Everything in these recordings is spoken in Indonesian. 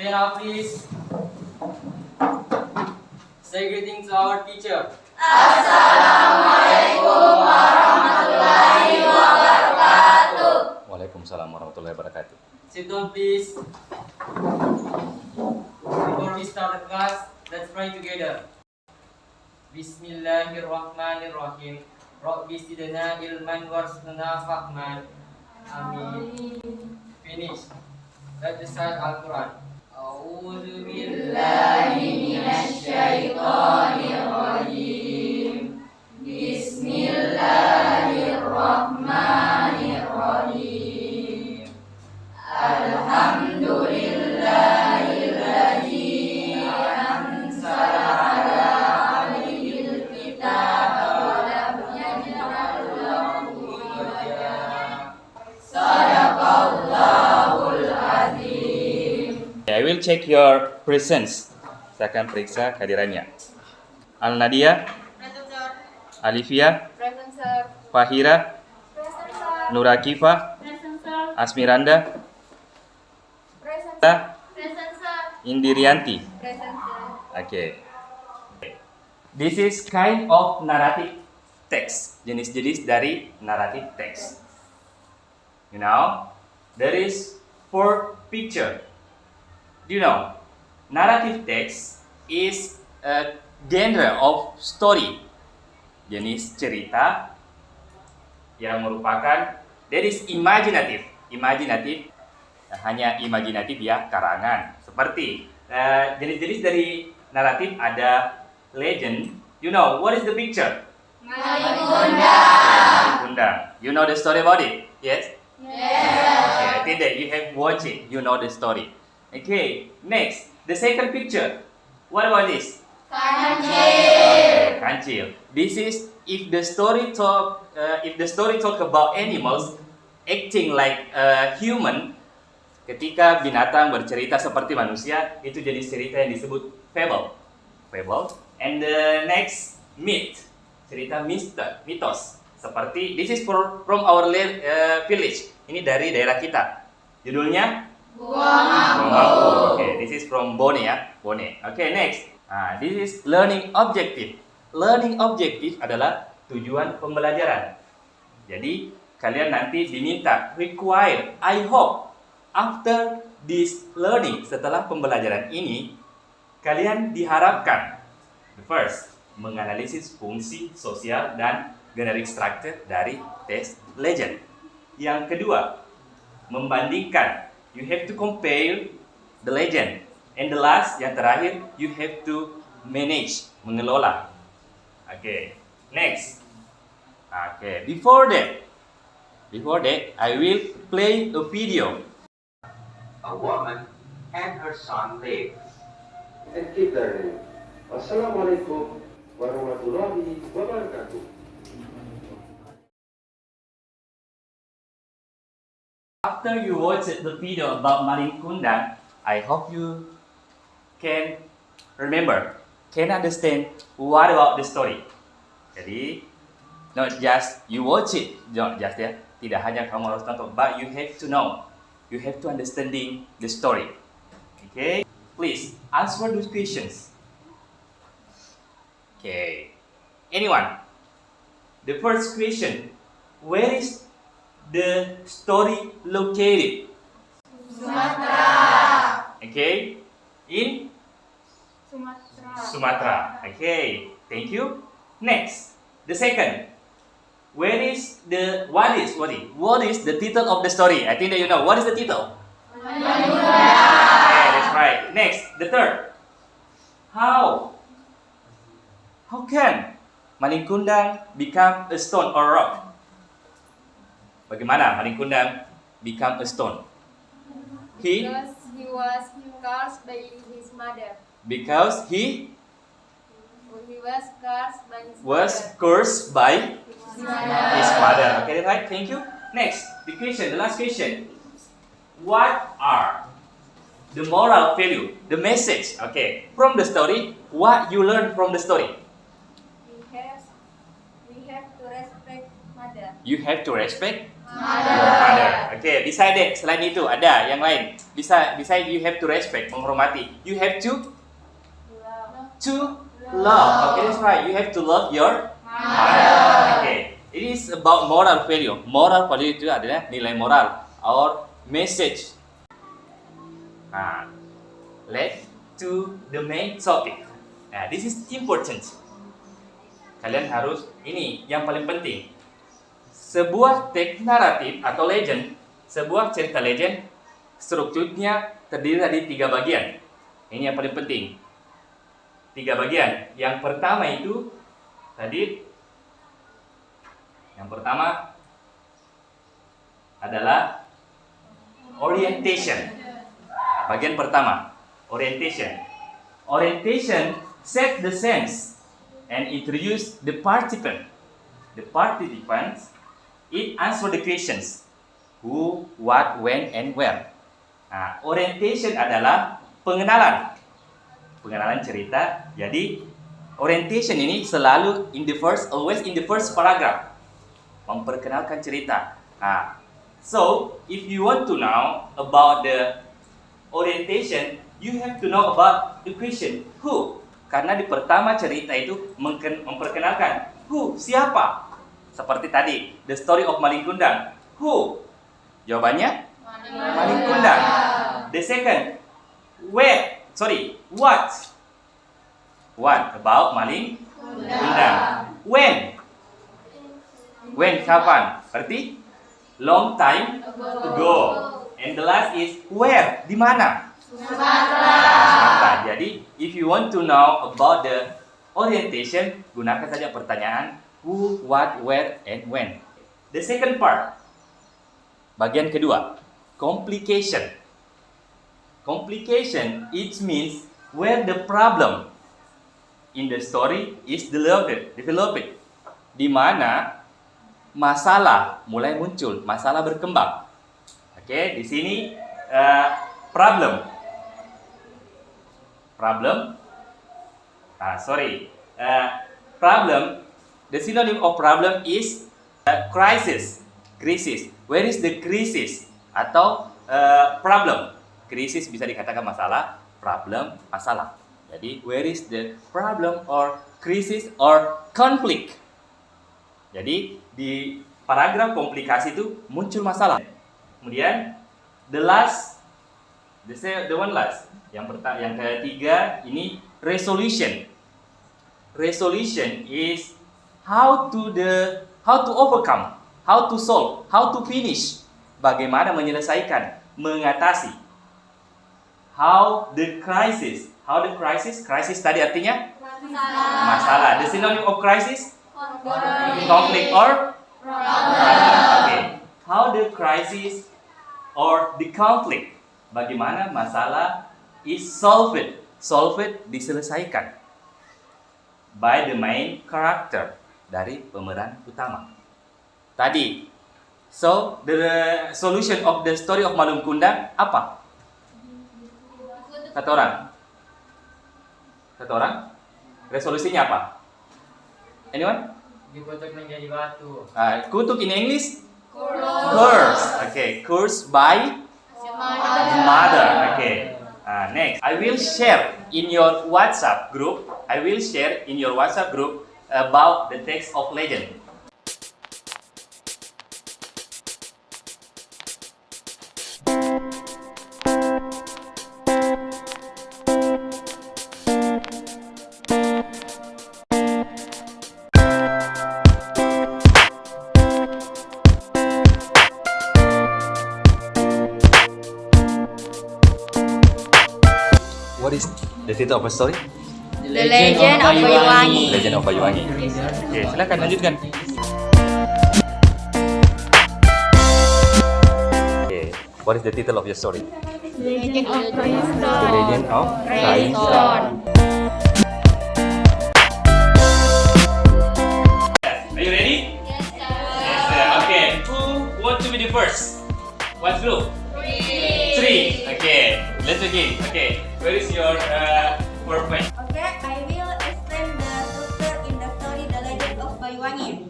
Stand up, please. Say greetings to our teacher. Assalamualaikum warahmatullahi wabarakatuh. Waalaikumsalam warahmatullahi wabarakatuh. Sit down, please. Before we start the class, let's pray together. Bismillahirrahmanirrahim. Rabbi zidna ilman warzuqna fahman. Amin. Finish. Let's recite Al-Quran. A'udzu billahi minasyaitonir rajim. Bismillahirrahmanirrahim. Alhamdulillahilladzi anzala ala abdihil kitaba wa lam yaj'al lahu iwaja. Shadaqallahul azim. I will check your presence. Saya akan periksa kehadirannya. Al-Nadia, Present, sir. Alivia, Present, sir. Fahira, Present, sir. Nurakifa, Present, sir. Asmiranda, Present, Present, sir. Indirianti. Present, sir. Okay. This is kind of narrative text. Jenis-jenis dari narrative text. You know, there is 4 picture. Do you know? Narrative text is a genre of story. Jenis cerita yang merupakan that is imaginative. Imaginative hanya imajinatif ya, karangan. Seperti jenis-jenis dari naratif ada legend. You know what is the picture? Kundang. You know the story about it? Yes? Okay, I think that you have watched it. You know the story. Okay, next. The second picture. What about this? Kancil. Kancil. This is if the story talk about animals acting like a human. Ketika binatang bercerita seperti manusia, itu jenis cerita yang disebut fable. Fable. And the next myth, cerita mitos. Seperti this is from our village. Ini dari daerah kita. Judulnya Buamaku. Okay, this is from Bone ya, Bone. Okay, next. This is learning objective. Learning objective adalah tujuan pembelajaran. Jadi kalian nanti diminta required. I hope after this learning, setelah pembelajaran ini, kalian diharapkan first menganalisis fungsi sosial dan generic structure dari teks legend. Yang kedua, membandingkan. You have to compare the legend. And the last, yang terakhir, you have to manage, mengelola. Okay, next. Okay, before that, I will play a video. A woman and her son lived. And keep learning. Wassalamualaikum warahmatullahi wabarakatuh. After you watch the video about Maling Kundang, I hope you can remember, can understand what about the story. Jadi, not just you watch it, not just ya, tidak hanya kamu harus nonton, but you have to know, you have to understanding the story. Okay, please answer those questions. Okay, anyone? The first question, where is the story located? Sumatera. Okay, in Sumatera. Okay, thank you. Next, the second. What is the title of the story? I think that you know. What is the title? Okay, that's right. Next, the third. How can Maling Kundang become a stone or rock? Bagaimana Maling Kundang become a stone? Because he was cursed by his mother. Because he was cursed by his was mother. cursed by his mother. mother. Okay, right? Thank you. Next, the last question. What are the moral value, the message? Okay, from the story, what you learn from the story? We have to respect mother. You have to respect Mother. Okay, beside it, selain itu ada yang lain. Beside you have to respect, menghormati. You have to love. Okay, that's right. You have to love your mother. Okay. It is about moral value. Moral value itu adalah nilai moral or message. Let's to the main topic. This is important. Kalian harus ini yang paling penting. Sebuah teks naratif atau legend, sebuah cerita legend, strukturnya terdiri dari 3 bagian. Ini yang paling penting. 3 bagian. Yang pertama itu tadi. Yang pertama adalah orientation. Bagian pertama, orientation. Orientation set the sense and introduce the participant. The participants, it answer the questions who, what, when, and where. Orientation adalah pengenalan. Pengenalan cerita. Jadi orientation ini selalu always in the first paragraph. Memperkenalkan cerita. So, if you want to know about the orientation, you have to know about the question who. Karena di pertama cerita itu memperkenalkan who, siapa. Seperti tadi, the story of Maling Kundang. Who? Jawabannya Maling Kundang. The second, what? What about Maling Kundang? When, kapan? Berarti long time ago. And the last is where, di mana? Sumatera. Jadi, if you want to know about the orientation, gunakan saja pertanyaan who, what, where, and when. The second part, bagian kedua, complication. Complication, it means where the problem in the story is developed. Di mana masalah mulai muncul, masalah berkembang. Oke, di sini problem. The synonym of problem is crisis. Where is the crisis? Atau problem. Krisis bisa dikatakan masalah, problem, masalah. Jadi, where is the problem or crisis or conflict? Jadi, di paragraf komplikasi itu muncul masalah. Kemudian, the one last. Yang ketiga ini resolution. Resolution is how to overcome, how to solve, how to finish. Bagaimana menyelesaikan, mengatasi. Crisis tadi artinya masalah. The synonym of crisis? Conflict or problem. Okay. How the crisis or the conflict, bagaimana masalah is solved diselesaikan by the main character, dari pemeran utama. Tadi, so the solution of the story of Maling Kundang apa? Kata orang? Resolusinya apa? Anyone? Dikutuk menjadi batu. Kutuk in English? Curse. Okay, curse by mother. Okay. Next, I will share in your WhatsApp group. About the text of legend. What is the title of a story? The Legend of Banyuwangi. Legend of Banyuwangi. Oke, silakan lanjutkan. Okay, what is the title of your story? Legend of The Legend of Rainstone. Are you ready? Yes, sir. Okay, who want to be the first? What group? 3. Okay, let's begin. Okay, where is your PowerPoint? Okay, I will explain the structure in the story The Legend of Banyuwangi.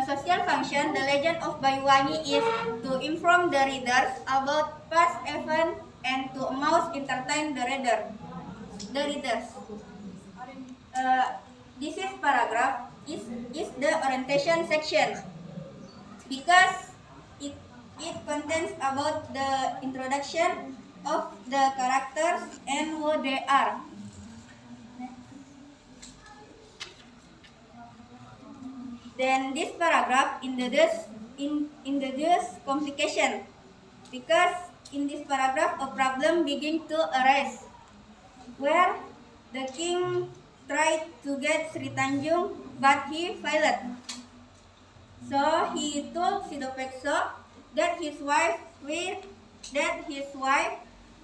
social function, the legend of Banyuwangi is to inform the readers about past events and to amuse, entertain the readers. This is paragraph is the orientation section because it contains about the introduction of the characters and who they are. Then this paragraph introduces complication because in this paragraph a problem begins to arise where the king tried to get Sri Tanjung but he failed. So he told Sidopekso that his wife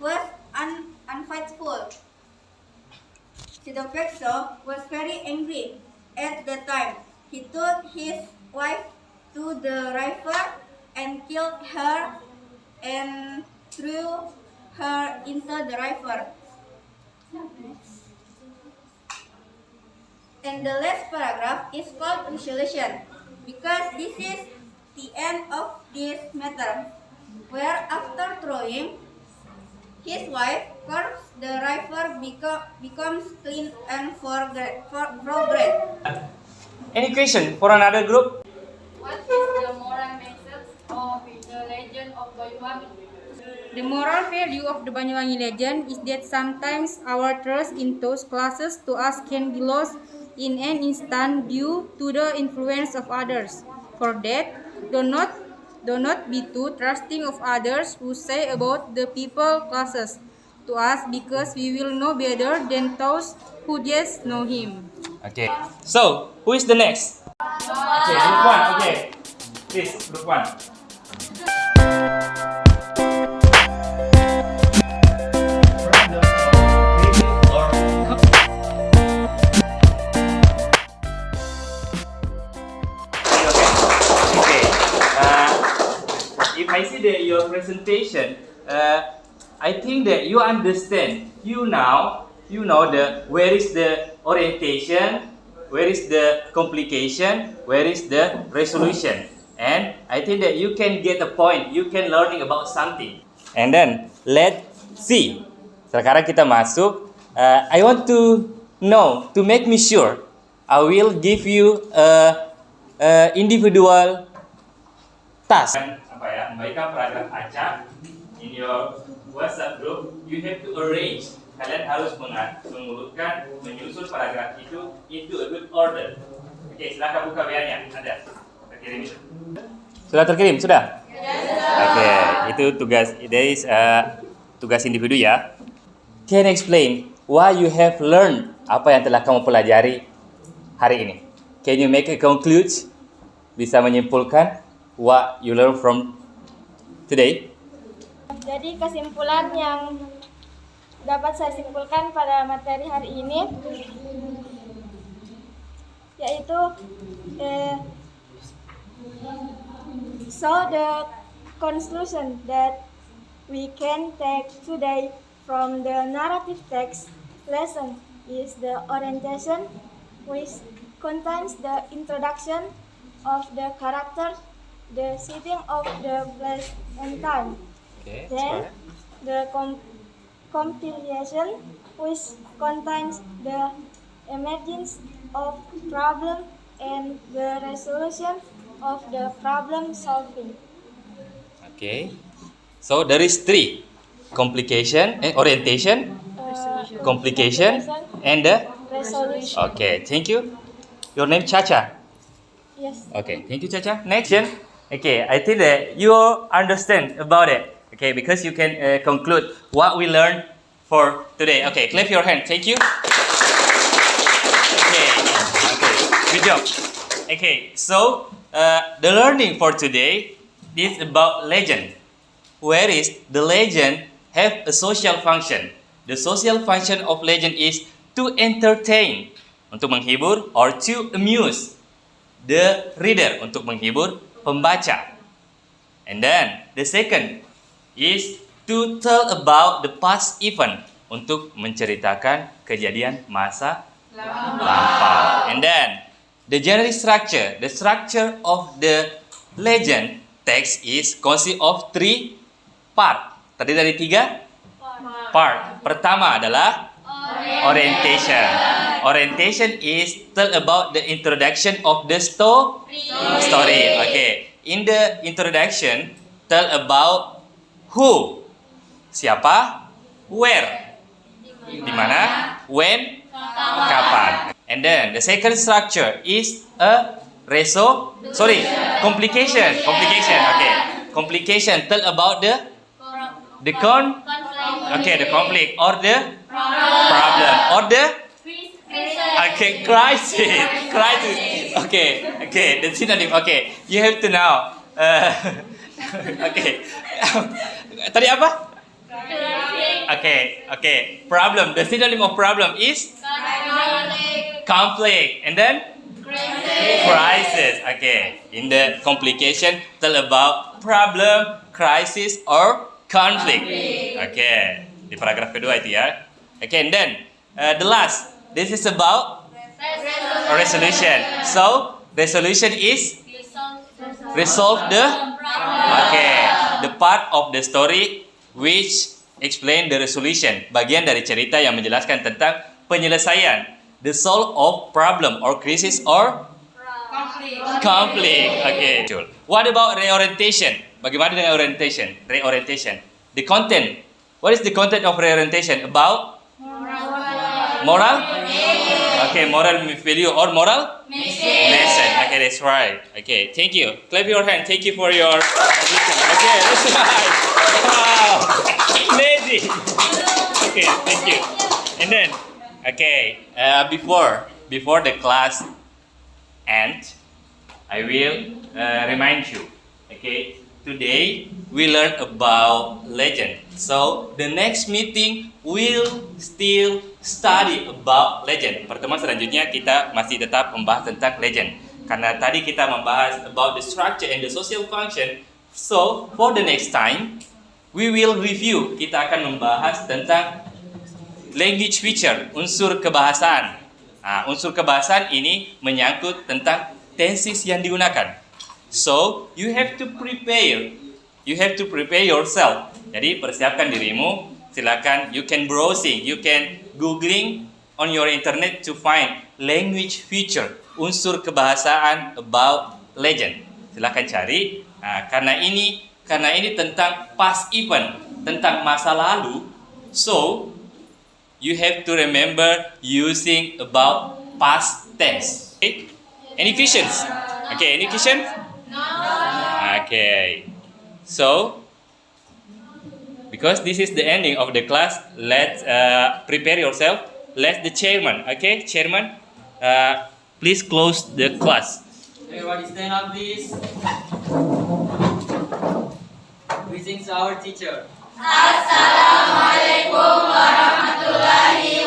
was unfaithful. Sidopekso was very angry at the time. He took his wife to the river and killed her and threw her into the river. And the last paragraph is called resolution because this is the end of this matter, where after throwing his wife, corpse, the river becomes clean and fragrant. Any question for another group? What is the moral message of the legend of Banyuwangi? The moral value of the Banyuwangi legend is that sometimes our trust in those closest to us can be lost in an instant due to the influence of others. For that, do not be too trusting of others who say about the people closest to us because we will know better than those who just know him. Okay. So, who is the next? Okay, group 1. Okay. Please, group 1. If I see your presentation, I think that you understand. You know where is the orientation, where is the complication, where is the resolution, and I think that you can get a point. You can learning about something. And then let's see. Sekarang kita masuk. I want to know, to make me sure, I will give you a individual task. Membaca paragraf acak in your WhatsApp group, you have to arrange. Kalian harus mengurutkan, menyusun paragraf itu into a good order. Oke, silakan buka WA-nya. Ada terkirim itu. Sudah terkirim? Sudah? Oke, itu tugas. There is tugas individu ya. Can explain why you have learned, apa yang telah kamu pelajari hari ini? Can you make a conclusion? Bisa menyimpulkan what you learn from today? Jadi kesimpulan yang dapat saya simpulkan pada materi hari ini yaitu so the conclusion that we can take today from the narrative text lesson is the orientation, which contains the introduction of the characters, the setting of the place and time. Okay, Then the compilation, which contains the emergence of problem and the resolution of the problem solving. Okay. So there is 3: complication, orientation, complication, and the Resolution. Okay. Thank you. Your name Chacha. Yes. Okay. Thank you, Chacha. Next. Okay. I think that you understand about it. Okay, because you can conclude what we learned for today. Okay, clap your hand. Thank you. Okay, good job. Okay, so the learning for today is about legend. Where is the legend have a social function? The social function of legend is to entertain, untuk menghibur, or to amuse the reader, untuk menghibur pembaca. And then the second is to tell about the past event, untuk menceritakan kejadian masa lampau. And then the generic structure, the structure of the legend text is consist of 3 part. Terdiri dari 3 part. Pertama adalah orientation. Orientation is tell about the introduction of the story. Okay. In the introduction, tell about who, siapa, where, di mana, when, kapan. And then the second structure is a complication. Okay. Complication tell about the conflict or the problem or the crisis. Okay, the synonym. Okay, you have to know. Okay. Tadi apa? Okay. Problem. The synonym of problem is conflict. And then crisis. Okay. In the complication, tell about problem, crisis, or conflict. Okay. Di paragraf kedua itu ya. Okay. And then the last. This is about resolution. So resolution is resolve the part of the story which explain the resolution. Bagian dari cerita yang menjelaskan tentang penyelesaian. The solve of problem or crisis or conflict. Okay. What about reorientation? Bagaimana dengan orientation? Reorientation. The content. What is the content of reorientation? About moral? Okay, moral value or moral lesson. Okay, that's right. Okay, thank you. Clap your hand. Thank you for your attention. Okay, that's right. Wow, lazy. Okay, thank you. And then, okay, before the class ends, I will remind you. Okay, today we learn about legend. So the next meeting will still study about legend. Pertemuan selanjutnya kita masih tetap membahas tentang legend. Karena tadi kita membahas about the structure and the social function. So for the next time we will review. Kita akan membahas tentang language feature, unsur kebahasaan. Nah, unsur kebahasaan ini menyangkut tentang tenses yang digunakan. So you have to prepare yourself. Jadi persiapkan dirimu. Silakan, you can browsing, you can googling on your internet to find language feature, unsur kebahasaan about legend. Silakan cari. Nah, karena ini tentang past event, tentang masa lalu. So you have to remember using about past tense. Okay? Any questions? Okay, any questions? Okay. So, because this is the ending of the class, let's prepare yourself. Let the chairman, okay, chairman, please close the class. Everybody stand up, please. Greetings to our teacher. Assalamualaikum warahmatullahi